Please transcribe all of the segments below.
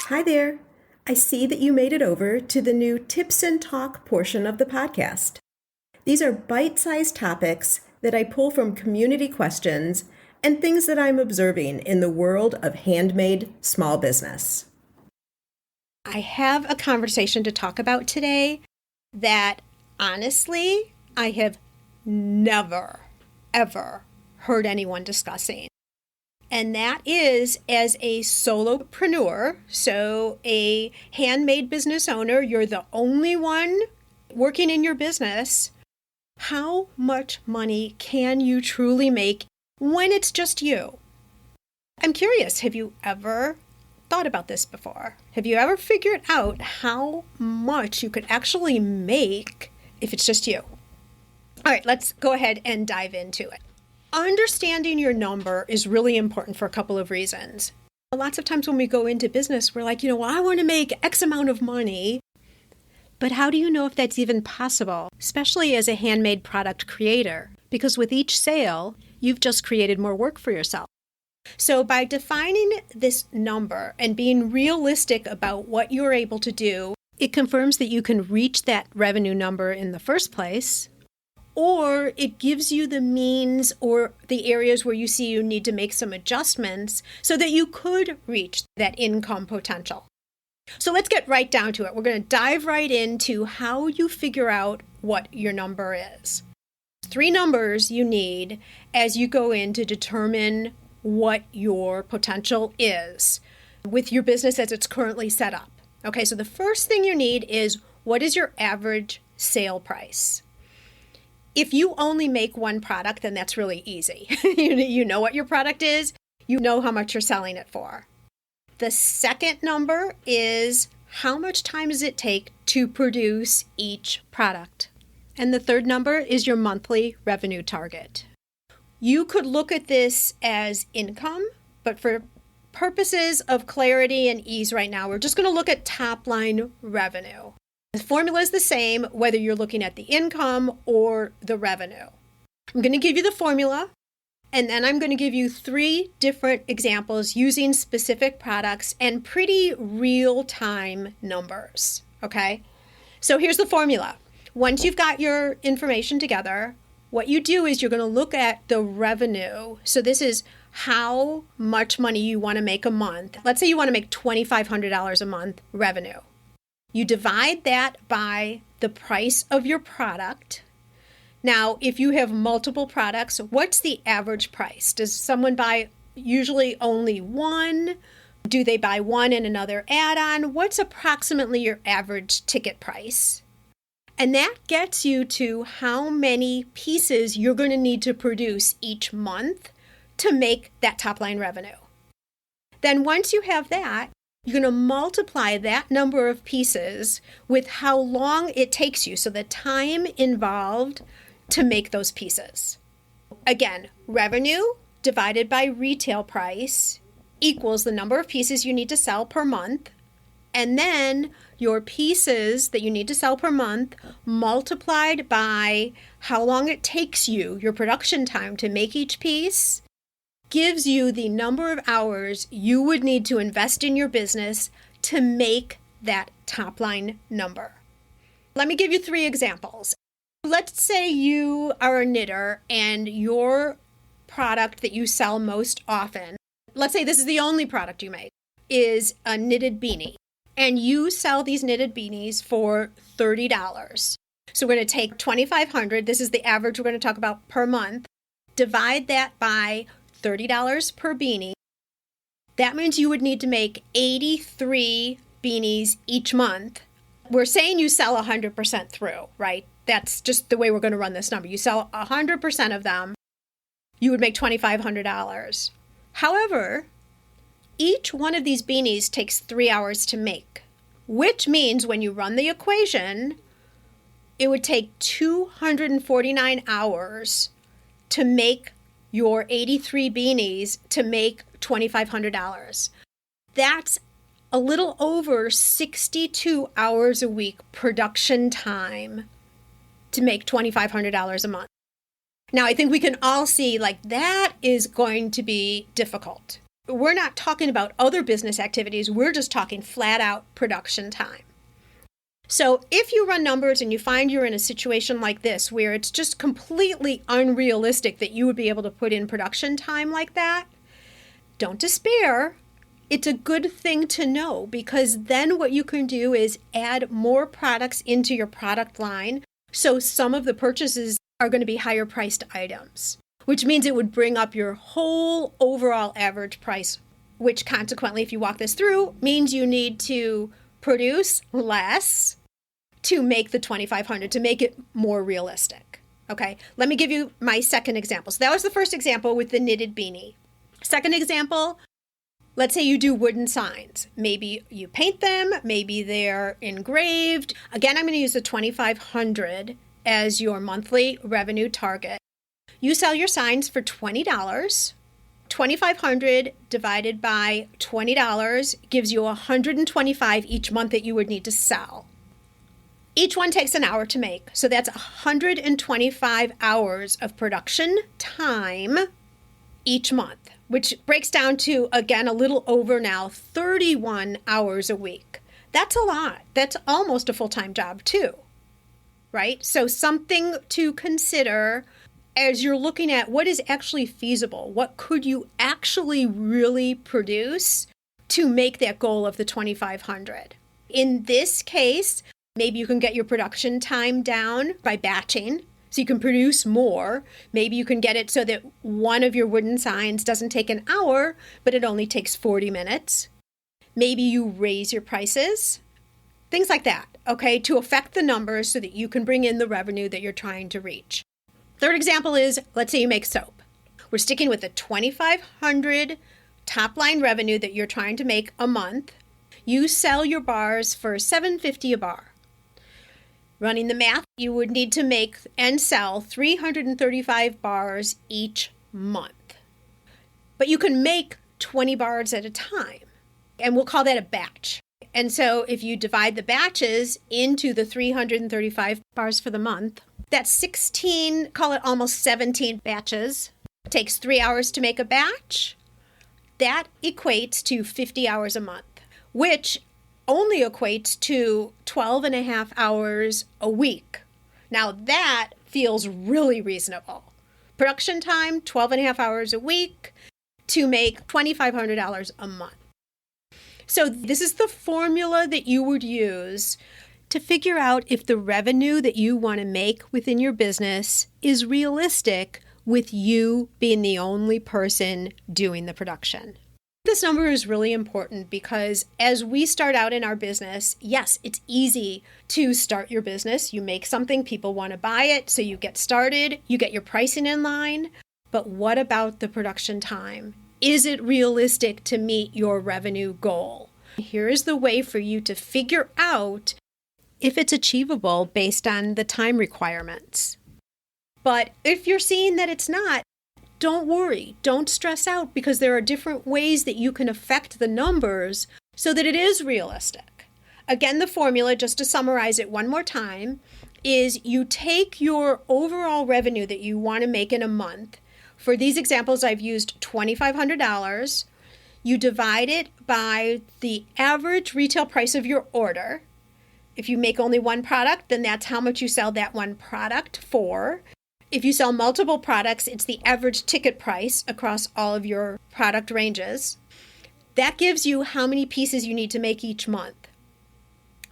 Hi there. I see that you made it over to the new Tips and Talk portion of the podcast. These are bite-sized topics that I pull from community questions and things that I'm observing in the world of handmade small business. I have a conversation to talk about today that honestly, I have never, ever heard anyone discussing. And that is, as a solopreneur, so a handmade business owner, you're the only one working in your business. How much money can you truly make when it's just you? I'm curious, have you ever thought about this before? Have you ever figured out how much you could actually make if it's just you? All right, let's go ahead and dive into it. Understanding your number is really important for a couple of reasons. Lots of times when we go into business, we're like, well, I want to make X amount of money. But how do you know if that's even possible, especially as a handmade product creator? Because with each sale, you've just created more work for yourself. So by defining this number and being realistic about what you're able to do, it confirms that you can reach that revenue number in the first place, or it gives you the means or the areas where you see you need to make some adjustments so that you could reach that income potential. So let's get right down to it. We're going to dive right into how you figure out what your number is. 3 numbers you need as you go in to determine what your potential is with your business as it's currently set up. Okay, so the first thing you need is, what is your average sale price? If you only make one product, then that's really easy. You know what your product is. You know how much you're selling it for. The second number is, how much time does it take to produce each product? And the third number is your monthly revenue target. You could look at this as income, but for purposes of clarity and ease right now, we're just going to look at top line revenue. The formula is the same whether you're looking at the income or the revenue. I'm going to give you the formula, and then I'm going to give you 3 different examples using specific products and pretty real-time numbers, okay? So here's the formula. Once you've got your information together, what you do is you're going to look at the revenue. So this is how much money you want to make a month. Let's say you want to make $2,500 a month revenue. You divide that by the price of your product. Now, if you have multiple products, what's the average price? Does someone buy usually only one? Do they buy one and another add-on? What's approximately your average ticket price? And that gets you to how many pieces you're going to need to produce each month to make that top line revenue. Then once you have that, you're going to multiply that number of pieces with how long it takes you, so the time involved to make those pieces. Again, revenue divided by retail price equals the number of pieces you need to sell per month, and then your pieces that you need to sell per month multiplied by how long it takes you, your production time to make each piece, gives you the number of hours you would need to invest in your business to make that top line number. Let me give you 3 examples. Let's say you are a knitter and your product that you sell most often, let's say this is the only product you make, is a knitted beanie. And you sell these knitted beanies for $30. So we're going to take $2,500. This is the average we're going to talk about per month. Divide that by $30 per beanie. That means you would need to make 83 beanies each month. We're saying you sell 100% through, right? That's just the way we're going to run this number. You sell 100% of them, you would make $2,500. However, each one of these beanies takes 3 hours to make, which means when you run the equation, it would take 249 hours to make your 83 beanies to make $2,500. That's a little over 62 hours a week production time to make $2,500 a month. Now, I think we can all see that is going to be difficult. We're not talking about other business activities. We're just talking flat out production time. So if you run numbers and you find you're in a situation like this where it's just completely unrealistic that you would be able to put in production time like that, don't despair. It's a good thing to know, because then what you can do is add more products into your product line. So some of the purchases are going to be higher priced items, which means it would bring up your whole overall average price, which consequently, if you walk this through, means you need to produce less to make the 2,500, to make it more realistic. Okay, let me give you my second example. So that was the first example with the knitted beanie. Second example, let's say you do wooden signs. Maybe you paint them, maybe they're engraved. Again, I'm going to use the 2,500 as your monthly revenue target. You sell your signs for $20. 2,500 divided by $20 gives you $125 each month that you would need to sell. Each one takes an hour to make, so that's 125 hours of production time each month, which breaks down to, again, a little over now 31 hours a week. That's a lot. That's almost a full-time job too, right? So something to consider as you're looking at what is actually feasible. What could you actually really produce to make that goal of the 2,500? In this case, maybe you can get your production time down by batching, so you can produce more. Maybe you can get it so that one of your wooden signs doesn't take an hour, but it only takes 40 minutes. Maybe you raise your prices, things like that, okay, to affect the numbers so that you can bring in the revenue that you're trying to reach. Third example is, let's say you make soap. We're sticking with the 2,500 top line revenue that you're trying to make a month. You sell your bars for $7.50 a bar. Running the math, you would need to make and sell 335 bars each month. But you can make 20 bars at a time, and we'll call that a batch. And so if you divide the batches into the 335 bars for the month, that's 16, call it almost 17 batches. It takes 3 hours to make a batch. That equates to 50 hours a month, which only equates to 12 and a half hours a week. Now that feels really reasonable. Production time, 12 and a half hours a week to make $2,500 a month. So this is the formula that you would use to figure out if the revenue that you want to make within your business is realistic with you being the only person doing the production. This number is really important because as we start out in our business, yes, it's easy to start your business. You make something, people want to buy it, so you get started, you get your pricing in line. But what about the production time? Is it realistic to meet your revenue goal? Here is the way for you to figure out if it's achievable based on the time requirements. But if you're seeing that it's not, don't worry, don't stress out, because there are different ways that you can affect the numbers so that it is realistic. Again, the formula, just to summarize it one more time, is you take your overall revenue that you want to make in a month. For these examples, I've used $2,500. You divide it by the average retail price of your order. If you make only one product, then that's how much you sell that one product for. If you sell multiple products, it's the average ticket price across all of your product ranges. That gives you how many pieces you need to make each month.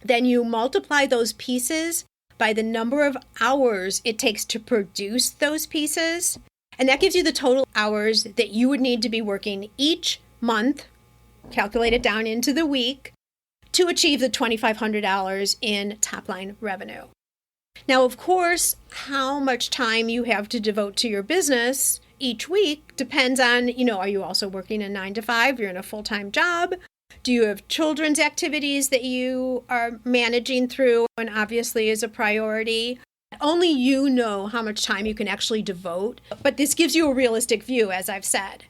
Then you multiply those pieces by the number of hours it takes to produce those pieces. And that gives you the total hours that you would need to be working each month, calculate it down into the week, to achieve the $2,500 in top-line revenue. Now, of course, how much time you have to devote to your business each week depends on, are you also working a 9 to 5? You're in a full-time job? Do you have children's activities that you are managing through and obviously is a priority? Only you know how much time you can actually devote, but this gives you a realistic view, as I've said.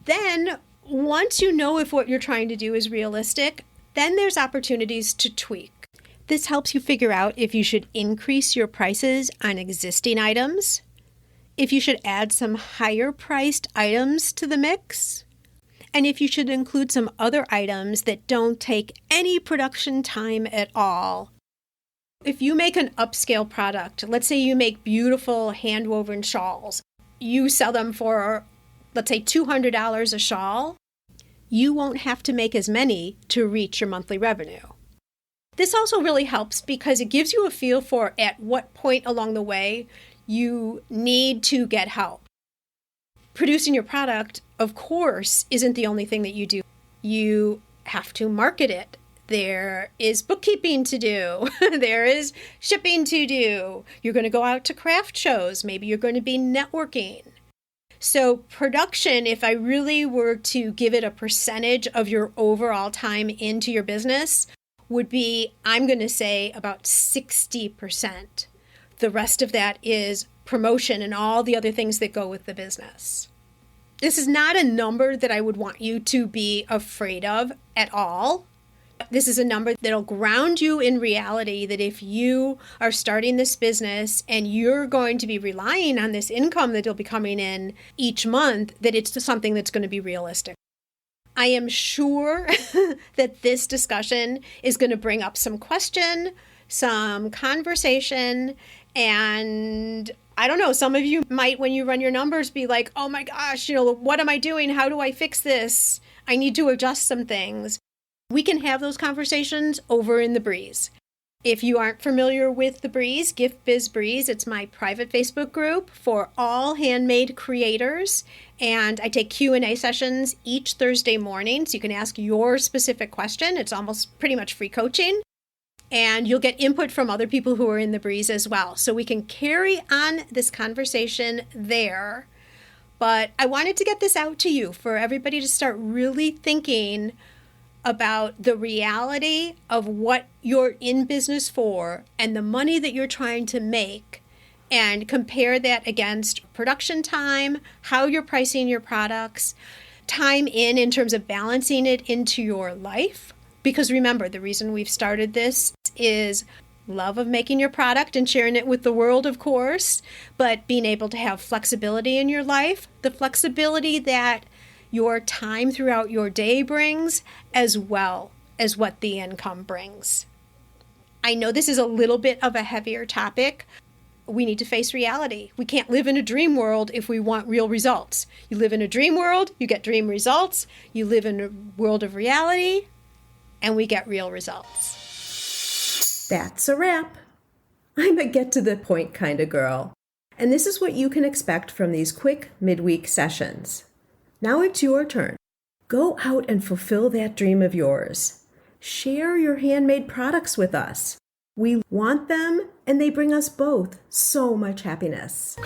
Then, once you know if what you're trying to do is realistic, then there's opportunities to tweak. This helps you figure out if you should increase your prices on existing items, if you should add some higher priced items to the mix, and if you should include some other items that don't take any production time at all. If you make an upscale product, let's say you make beautiful hand-woven shawls, you sell them for, let's say, $200 a shawl, you won't have to make as many to reach your monthly revenue. This also really helps because it gives you a feel for at what point along the way you need to get help. Producing your product, of course, isn't the only thing that you do. You have to market it. There is bookkeeping to do. There is shipping to do. You're going to go out to craft shows. Maybe you're going to be networking. So production, if I really were to give it a percentage of your overall time into your business, would be, I'm going to say, about 60%. The rest of that is promotion and all the other things that go with the business. This is not a number that I would want you to be afraid of at all. This is a number that'll ground you in reality that if you are starting this business and you're going to be relying on this income that'll be coming in each month, that it's something that's going to be realistic. I am sure that this discussion is going to bring up some question, some conversation, and I don't know, some of you might, when you run your numbers, be like, oh my gosh, what am I doing? How do I fix this? I need to adjust some things. We can have those conversations over in the Breeze. If you aren't familiar with the Breeze, Gift Biz Breeze, it's my private Facebook group for all handmade creators. And I take Q&A sessions each Thursday morning, so you can ask your specific question. It's almost pretty much free coaching. And you'll get input from other people who are in the Breeze as well. So we can carry on this conversation there. But I wanted to get this out to you for everybody to start really thinking about the reality of what you're in business for and the money that you're trying to make, and compare that against production time, how you're pricing your products, time in terms of balancing it into your life. Because remember, the reason we've started this is love of making your product and sharing it with the world, of course, but being able to have flexibility in your life, the flexibility that your time throughout your day brings, as well as what the income brings. I know this is a little bit of a heavier topic. We need to face reality. We can't live in a dream world if we want real results. You live in a dream world, you get dream results. You live in a world of reality, and we get real results. That's a wrap. I'm a get-to-the-point kind of girl. And this is what you can expect from these quick midweek sessions. Now it's your turn. Go out and fulfill that dream of yours. Share your handmade products with us. We want them, and they bring us both so much happiness.